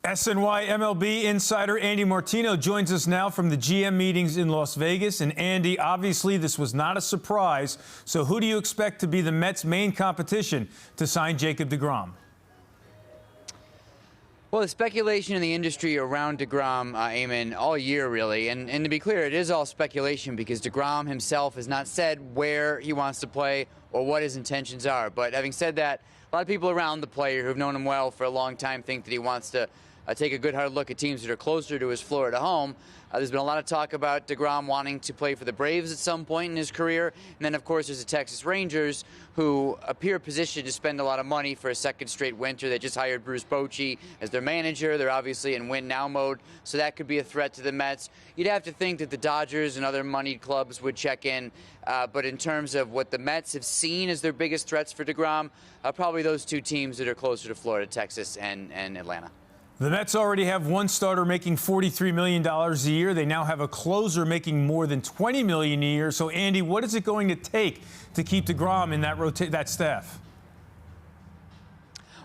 SNY MLB Insider Andy Martino joins us now from the GM meetings in Las Vegas. And Andy, obviously this was not a surprise. So who do you expect to be the Mets' main competition to sign Jacob deGrom? Well, the speculation in the industry around deGrom, Eamon, all year really, and to be clear, it is all speculation because deGrom himself has not said where he wants to play or what his intentions are. But having said that, a lot of people around the player who've known him well for a long time think that he wants to take a good hard look at teams that are closer to his Florida home. There's been a lot of talk about deGrom wanting to play for the Braves at some point in his career. And then, of course, there's the Texas Rangers, who appear positioned to spend a lot of money for a second straight winter. They just hired Bruce Bochy as their manager. They're obviously in win-now mode, so that could be a threat to the Mets. You'd have to think that the Dodgers and other moneyed clubs would check in. But in terms of what the Mets have seen as their biggest threats for deGrom, probably those two teams that are closer to Florida, Texas and Atlanta. The Mets already have one starter making $43 million a year. They now have a closer making more than $20 million a year. So, Andy, what is it going to take to keep deGrom in that staff?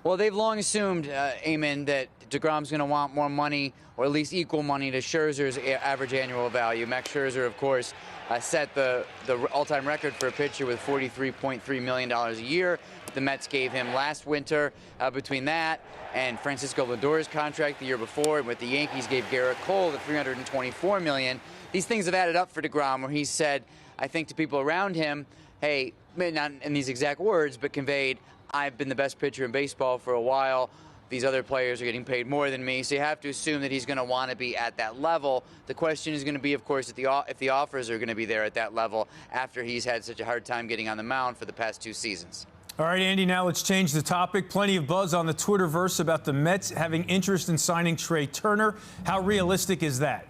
Well, they've long assumed, Eamon, that deGrom's going to want more money, or at least equal money to Scherzer's average annual value. Max Scherzer, of course, set the all-time record for a pitcher with $43.3 million a year. The Mets gave him last winter. Between that and Francisco Lindor's contract the year before, and with the Yankees gave Garrett Cole the $324 million. These things have added up for deGrom, where he said, I think, to people around him, hey, not in these exact words, but conveyed, I've been the best pitcher in baseball for a while. These other players are getting paid more than me, so you have to assume that he's going to want to be at that level. The question is going to be, of course, if the offers are going to be there at that level after he's had such a hard time getting on the mound for the past 2 seasons. All right, Andy, now let's change the topic. Plenty of buzz on the Twitterverse about the Mets having interest in signing Trea Turner. How realistic is that?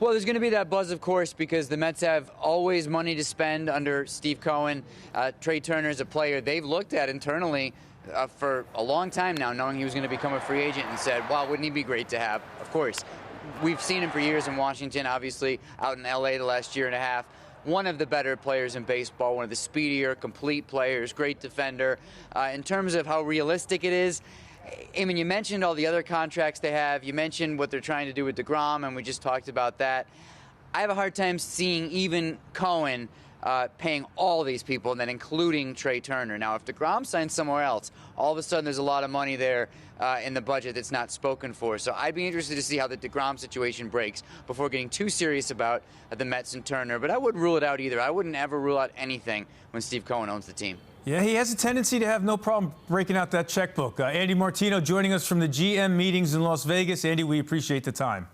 Well, there's going to be that buzz, of course, because the Mets have always money to spend under Steve Cohen. Trea Turner is a player they've looked at internally for a long time now, knowing he was going to become a free agent, and said, wow, wouldn't he be great to have? Of course. We've seen him for years in Washington, obviously out in L.A. the last year and a half. One of the better players in baseball, one of the speedier, complete players, great defender. In terms of how realistic it is, I mean, you mentioned all the other contracts they have. You mentioned what they're trying to do with deGrom, and we just talked about that. I have a hard time seeing even Cohen paying all these people, and then including Trea Turner. Now, if deGrom signs somewhere else, all of a sudden there's a lot of money there in the budget that's not spoken for. So I'd be interested to see how the deGrom situation breaks before getting too serious about the Mets and Turner. But I wouldn't rule it out either. I wouldn't ever rule out anything when Steve Cohen owns the team. Yeah, he has a tendency to have no problem breaking out that checkbook. Andy Martino joining us from the GM meetings in Las Vegas. Andy, we appreciate the time.